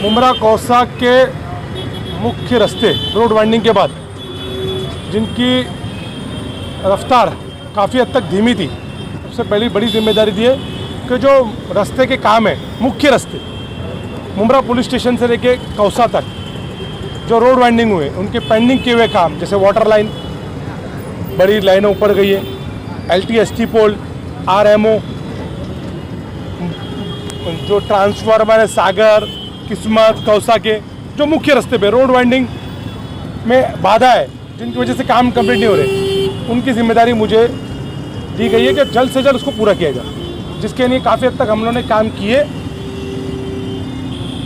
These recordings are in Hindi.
मुमरा कौसा के मुख्य रास्ते रोड वाइंडिंग के बाद जिनकी रफ्तार काफ़ी हद तक धीमी थी, सबसे पहली बड़ी जिम्मेदारी दी है कि जो रास्ते के काम है, मुख्य रास्ते मुमरा पुलिस स्टेशन से लेके कौसा तक जो रोड वाइंडिंग हुए, उनके पेंडिंग किए हुए काम, जैसे वाटर लाइन, बड़ी लाइनें ऊपर गई है, LTST पोल, RMO, जो ट्रांसफार्मर है सागर, किस्मत, कौसा के जो मुख्य रास्ते पे रोड वाइंडिंग में बाधा है, जिनकी वजह से काम कंप्लीट नहीं हो रहे, उनकी जिम्मेदारी मुझे दी गई है कि जल्द से जल्द उसको पूरा किया जाए, जिसके लिए काफ़ी हद तक हम लोगों ने काम किए।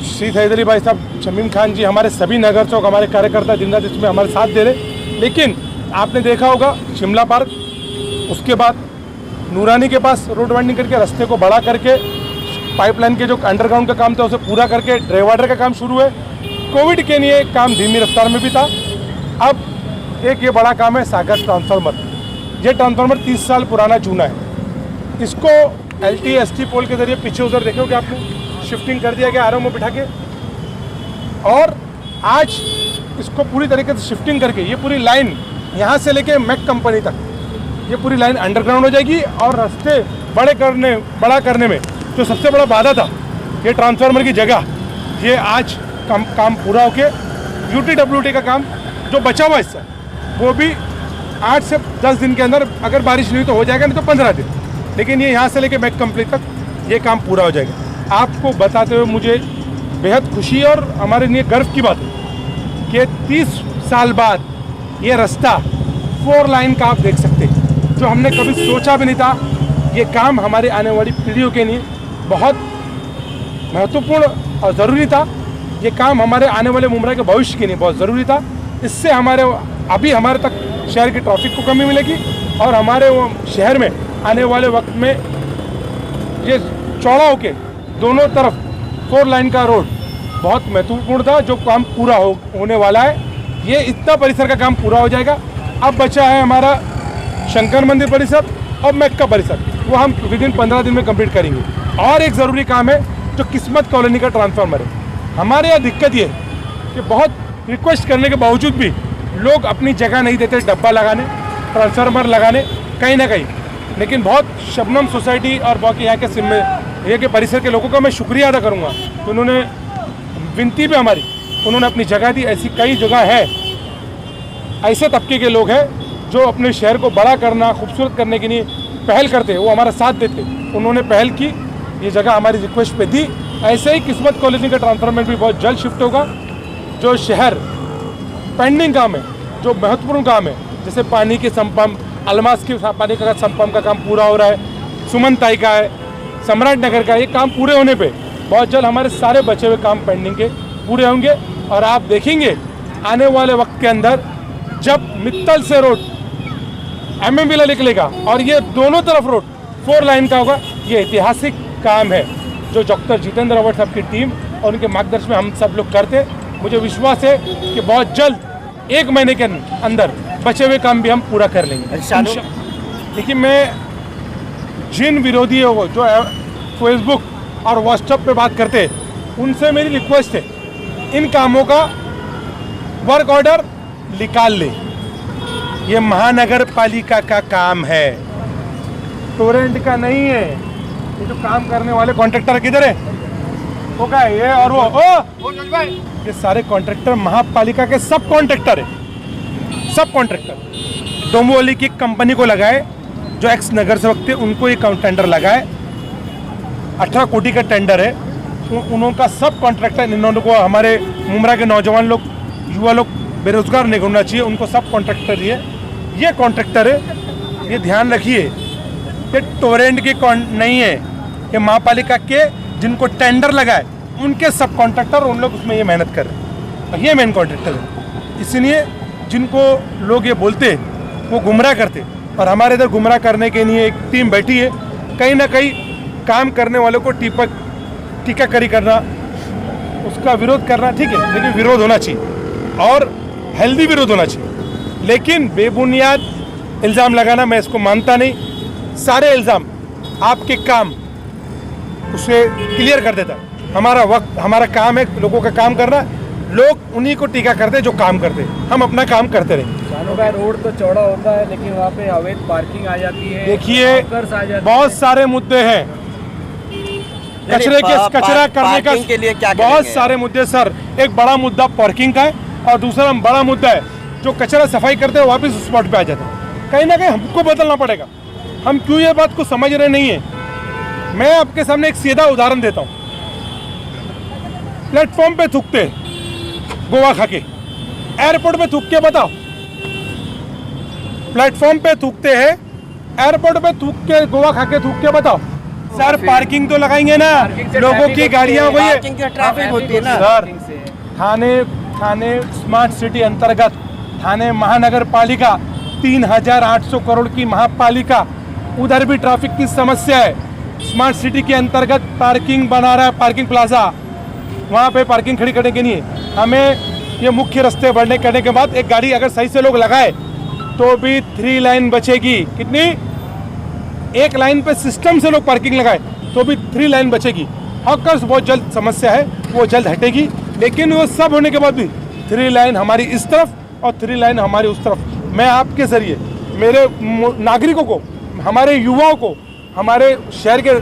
श्री सैयद अली भाई साहब, शमीम खान जी, हमारे सभी नगर चौक, हमारे कार्यकर्ता दिन रात इसमें हमारे साथ दे रहे। लेकिन आपने देखा होगा शिमला पार्क, उसके बाद नूरानी के पास रोड वाइंडिंग करके रास्ते को बड़ा करके पाइपलाइन के जो अंडरग्राउंड का काम था उसे पूरा करके ड्राइवाटर का काम शुरू है। कोविड के लिए काम धीमी रफ्तार में भी था। अब एक ये बड़ा काम है सागर ट्रांसफार्मर। ये ट्रांसफार्मर 30 साल पुराना चूना है, इसको LTST पोल के जरिए पीछे उधर देखोगे आपने शिफ्टिंग कर दिया गया RMO बिठा के, और आज इसको पूरी तरीके से शिफ्टिंग करके ये पूरी लाइन यहाँ से लेके मैक कंपनी तक ये पूरी लाइन अंडरग्राउंड हो जाएगी। और रास्ते बड़ा करने में जो सबसे बड़ा बाधा था, ये ट्रांसफार्मर की जगह, ये आज काम पूरा होके UTWT का काम जो बचा हुआ हिस्सा वो भी 8 से 10 दिन के अंदर, अगर बारिश नहीं हुई तो हो जाएगा, नहीं तो 15 दिन, लेकिन ये यहाँ से लेके मैक कंपनी तक ये काम पूरा हो जाएगा। आपको बताते हुए मुझे बेहद खुशी और हमारे लिए गर्व की बात है कि 30 साल बाद ये रास्ता 4 लाइन का आप देख सकते हैं, जो हमने कभी सोचा भी नहीं था। ये काम हमारे आने वाली पीढ़ियों के लिए बहुत महत्वपूर्ण और ज़रूरी था। ये काम हमारे आने वाले मुमरा के भविष्य के लिए बहुत ज़रूरी था। इससे अभी हमारे तक शहर की ट्रैफिक को कमी मिलेगी और हमारे शहर में आने वाले वक्त में ये चौड़ा होके दोनों तरफ 4 लाइन का रोड बहुत महत्वपूर्ण था, जो काम पूरा होने वाला है। ये इतना परिसर का काम पूरा हो जाएगा। अब बचा है हमारा शंकर मंदिर परिसर और मैक का परिसर, वो हम विदिन 15 दिन में कंप्लीट करेंगे। और एक ज़रूरी काम है जो किस्मत कॉलोनी का ट्रांसफार्मर है। हमारे यहाँ दिक्कत ये है कि बहुत रिक्वेस्ट करने के बावजूद भी लोग अपनी जगह नहीं देते डब्बा लगाने, ट्रांसफार्मर लगाने कहीं ना कहीं। लेकिन बहुत शबनम सोसाइटी और बाकी यहाँ के परिसर के लोगों का मैं शुक्रिया अदा करूँगा, तो उन्होंने विनती भी हमारी उन्होंने अपनी जगह दी। ऐसी कई जगह है, ऐसे तबके के लोग हैं जो अपने शहर को बड़ा करना, खूबसूरत करने के लिए पहल करते हैं, वो हमारा साथ देते। उन्होंने पहल की, ये जगह हमारी रिक्वेस्ट पे दी। ऐसे ही किस्मत कॉलोनी का ट्रांसफार्मर भी बहुत जल्द शिफ्ट होगा। जो शहर पेंडिंग काम है, जो महत्वपूर्ण काम है, जैसे पानी के संपम, अलमास के पानी का संपम का काम पूरा हो रहा है, सुमनताई का है, सम्राट नगर का, ये काम पूरे होने पे बहुत जल्द हमारे सारे बचे हुए काम पेंडिंग के पूरे होंगे। और आप देखेंगे आने वाले वक्त के अंदर जब मित्तल से रोड MM विला निकलेगा और ये दोनों तरफ रोड 4 लाइन का होगा, ये ऐतिहासिक काम है जो डॉक्टर जितेंद्र रावत साहब की टीम और उनके मार्गदर्शन में हम सब लोग करते। मुझे विश्वास है कि बहुत जल्द 1 महीने के अंदर बचे हुए काम भी हम पूरा कर लेंगे। देखिए, मैं जिन विरोधियों को जो फेसबुक और व्हाट्सएप पे बात करते हैं, उनसे मेरी रिक्वेस्ट है, इन कामों का वर्क ऑर्डर निकाल ले। ये महानगर पालिका का काम है, टोरेंट का नहीं है। ये जो काम करने वाले कॉन्ट्रैक्टर किधर है? वो क्या है? ये और वो ये सारे कॉन्ट्रैक्टर महापालिका के सब कॉन्ट्रैक्टर है, सब कॉन्ट्रैक्टर। डोंबिवली की कंपनी को लगाए, जो एक्स नगर सेवक थे, उनको ये टेंडर लगाए। 18 कोटी का टेंडर है, उनका सब कॉन्ट्रैक्टर। इन्होंने को हमारे मुमरा के नौजवान लोग, युवा लोग बेरोजगार नहीं घूमना चाहिए, उनको सब कॉन्ट्रैक्टर ये कॉन्ट्रैक्टर है। ये ध्यान रखिए, ये टोरेंट की नहीं है, ये महापालिका के जिनको टेंडर लगाए उनके सब कॉन्ट्रैक्टर, उन लोग उसमें ये मेहनत कर रहे हैं। ये मेन कॉन्ट्रैक्टर है। इसलिए जिनको लोग ये बोलते वो गुमराह करते, और हमारे इधर गुमराह करने के लिए एक टीम बैठी है। कहीं ना कहीं काम करने वालों को टीकाकरी करना, उसका विरोध करना ठीक है, लेकिन विरोध होना चाहिए और हेल्दी विरोध होना चाहिए। लेकिन बेबुनियाद इल्ज़ाम लगाना मैं इसको मानता नहीं। सारे इल्ज़ाम आपके काम उसे क्लियर कर देता है। हमारा वक्त, हमारा काम है लोगों का काम करना। लोग उन्हीं को टीका करते जो काम करते, हम अपना काम करते रहे। जानू भाई, रोड तो चौड़ा होता है लेकिन वहाँ पे अवैध पार्किंग आ जाती है। देखिए बहुत सारे मुद्दे हैं, कचरा करने का के लिए क्या बहुत सारे मुद्दे सर। एक बड़ा मुद्दा पार्किंग का है और दूसरा बड़ा मुद्दा है जो कचरा सफाई करते हैं वापस उस स्पॉट पे आ जाते हैं। कहीं ना कहीं हमको बदलना पड़ेगा। हम क्यों ये बात को समझ रहे नहीं है। मैं आपके सामने एक सीधा उदाहरण देता हूँ। प्लेटफॉर्म पे थूकते गोवा खा के, एयरपोर्ट पे थूक के बताओ। प्लेटफॉर्म पे थूकते हैं, एयरपोर्ट पे थूक के, गोवा खा के थूक के बताओ। सर पार्किंग तो लगाएंगे ना, लोगों की गाड़ियां वही है, ट्रैफिक होती है ना सर। थाने स्मार्ट सिटी अंतर्गत थाने महानगर पालिका 3800 करोड़ की महापालिका, उधर भी ट्रैफिक की समस्या है। स्मार्ट सिटी के अंतर्गत पार्किंग बना रहा है, पार्किंग प्लाजा, वहाँ पे पार्किंग खड़ी करने के लिए हमें ये मुख्य रास्ते बढ़ने करने के बाद एक गाड़ी अगर सही से लोग लगाए तो भी 3 लाइन बचेगी। कितनी? एक लाइन पे सिस्टम से लोग पार्किंग लगाए तो भी 3 लाइन बचेगी। ऑफकोर्स बहुत जल्द समस्या है, वो जल्द हटेगी, लेकिन वो सब होने के बाद भी 3 लाइन हमारी इस तरफ और 3 लाइन हमारी उस तरफ। मैं आपके जरिए मेरे नागरिकों को, हमारे युवाओं को, हमारे शहर के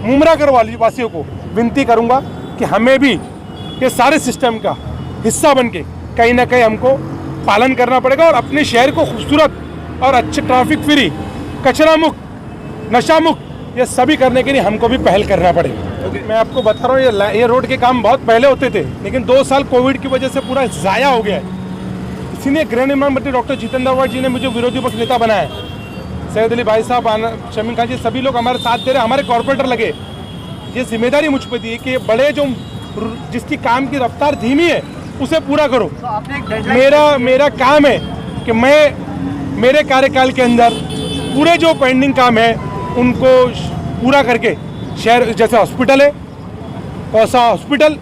मुमराकर वासियों को विनती करूंगा कि हमें भी ये सारे सिस्टम का हिस्सा बन के कहीं ना कहीं हमको पालन करना पड़ेगा और अपने शहर को खूबसूरत और अच्छे, ट्रैफिक फ्री, कचरा मुक्त, नशा मुक्त, ये सभी करने के लिए हमको भी पहल करना पड़ेगा। मैं आपको बता रहा हूँ ये रोड के काम बहुत पहले होते थे, लेकिन 2 साल कोविड की वजह से पूरा ज़ाया हो गया है। इसीलिए गृह निर्माण मंत्री डॉक्टर जितेंद्र अवार्ड जी ने मुझे विरोधी पक्ष नेता बनाया है। सैयद अली भाई साहब, शमीम खान जी, सभी लोग हमारे साथ दे रहे, हमारे कॉर्पोरेटर लगे। ये जिम्मेदारी मुझ पर दी है कि बड़े जो जिसकी काम की रफ्तार धीमी है उसे पूरा करो। मेरा काम है कि मैं मेरे कार्यकाल के अंदर पूरे जो पेंडिंग काम है उनको पूरा करके शहर, जैसे हॉस्पिटल है, कौसा हॉस्पिटल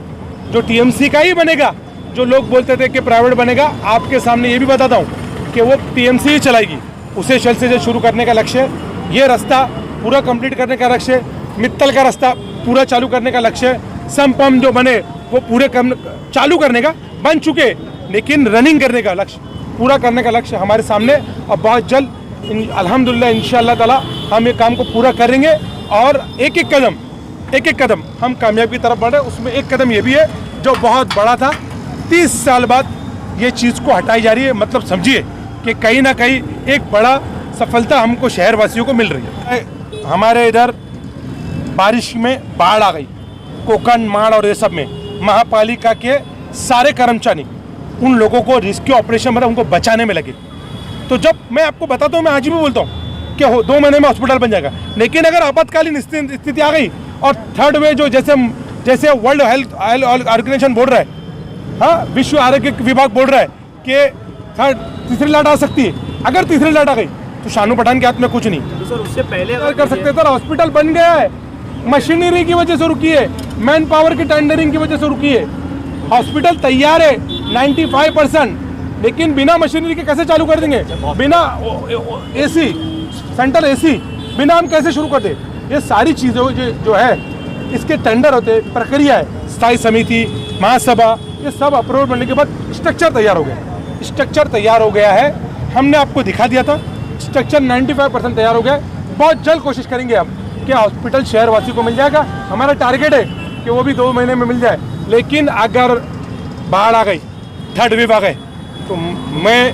जो टीएमसी का ही बनेगा, जो लोग बोलते थे कि प्राइवेट बनेगा, आपके सामने ये भी बताता हूँ कि वो टीएमसी ही चलाएगी। उसे जल्द से जल्द शुरू करने का लक्ष्य है। ये रास्ता पूरा कंप्लीट करने का लक्ष्य है। मित्तल का रास्ता पूरा चालू करने का लक्ष्य है। पंप जो बने वो पूरे चालू करने का, बन चुके लेकिन रनिंग करने का लक्ष्य, पूरा करने का लक्ष्य हमारे सामने। अब बहुत जल्द अल्हम्दुलिल्लाह इंशाअल्लाह ताला हम ये काम को पूरा करेंगे और एक एक कदम हम कामयाबी की तरफ बढ़े। उसमें एक कदम ये भी है जो बहुत बड़ा था, 30 साल बाद ये चीज़ को हटाई जा रही है। मतलब समझिए कि कहीं ना कहीं एक बड़ा सफलता हमको शहरवासियों को मिल रही है। हमारे इधर बारिश में बाढ़ आ गई, कोकण, माड़ और ये सब में महापालिका के सारे कर्मचारी उन लोगों को रेस्क्यू ऑपरेशन में उनको बचाने में लगे। तो जब मैं आपको बताता हूँ, मैं आज भी बोलता हूँ कि 2 महीने में हॉस्पिटल बन जाएगा, लेकिन अगर आपातकालीन स्थिति आ गई और थर्ड वे जो जैसे वर्ल्ड हेल्थ ऑर्गेनाइजेशन बोल रहा है, हाँ, विश्व आरोग्य विभाग बोल रहा है कि तीसरी लहर आ सकती है, अगर तीसरी लहर आ गई तो शानू पठान के हाथ में कुछ नहीं। तो सर उससे पहले कर सकते सर। हॉस्पिटल बन गया है, मशीनरी की वजह से रुकी है, मैन पावर की टेंडरिंग की वजह से रुकी है। हॉस्पिटल तैयार है 95%, लेकिन बिना मशीनरी के कैसे चालू कर देंगे? बिना एसी, सेंट्रल एसी बिना हम कैसे शुरू कर दें? ये सारी चीज़ें जो है इसके टेंडर होते, प्रक्रिया है, स्थायी समिति, महासभा, ये सब अप्रूवल बनने के बाद स्ट्रक्चर तैयार हो गया। स्ट्रक्चर तैयार हो गया है, हमने आपको दिखा दिया था। स्ट्रक्चर 95% तैयार हो गया है। बहुत जल्द कोशिश करेंगे हम कि हॉस्पिटल शहरवासी को मिल जाएगा। हमारा टारगेट है कि वो भी 2 महीने में मिल जाए। लेकिन अगर बाढ़ आ गई, थर्ड वेव आ गए, तो मैं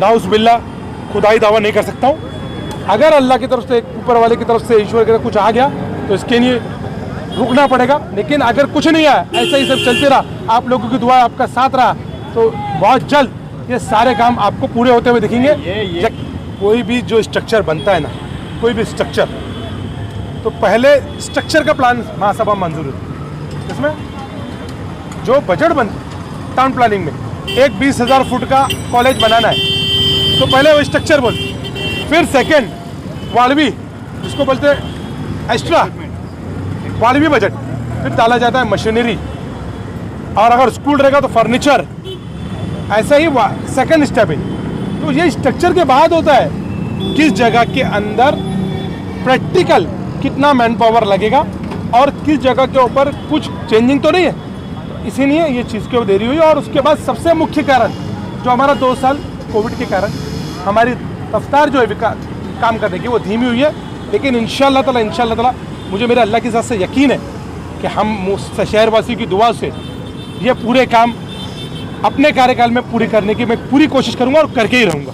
नाउज़ुबिल्लाह खुदाई दावा नहीं कर सकता हूँ। अगर अल्लाह की तरफ से, ऊपर वाले की तरफ से, ईश्वर की तरफ कुछ आ गया तो इसके लिए रुकना पड़ेगा। लेकिन अगर कुछ नहीं आया, ऐसा ही सब चलते रहा, आप लोगों की दुआ, आपका साथ रहा, तो बहुत जल्द ये सारे काम आपको पूरे होते हुए दिखेंगे। कोई भी जो स्ट्रक्चर बनता है ना, कोई भी स्ट्रक्चर, तो पहले स्ट्रक्चर का प्लान महासभा मंजूर होती है। इसमें जो बजट बनता टाउन प्लानिंग में, एक 20,000 फुट का कॉलेज बनाना है तो पहले वो स्ट्रक्चर बोल, फिर सेकंड वालवी, जिसको बोलते हैं एक्स्ट्रा वालवी बजट, फिर डाला जाता है मशीनरी, और अगर स्कूल रहेगा तो फर्नीचर, ऐसा ही सेकंड स्टेप है। तो ये स्ट्रक्चर के बाद होता है किस जगह के अंदर प्रैक्टिकल कितना मैन पावर लगेगा, और किस जगह के ऊपर कुछ चेंजिंग तो नहीं है, इसीलिए ये चीज़ की देरी हुई। और उसके बाद सबसे मुख्य कारण जो हमारा 2 साल कोविड के कारण हमारी रफ्तार जो है काम करने की वो धीमी हुई है। लेकिन इंशाअल्लाह ताला मुझे मेरे अल्लाह के साथ से यकीन है कि हम शहरवासियों की दुआ से ये पूरे काम अपने कार्यकाल में पूरे करने की मैं पूरी कोशिश करूंगा और करके ही रहूंगा।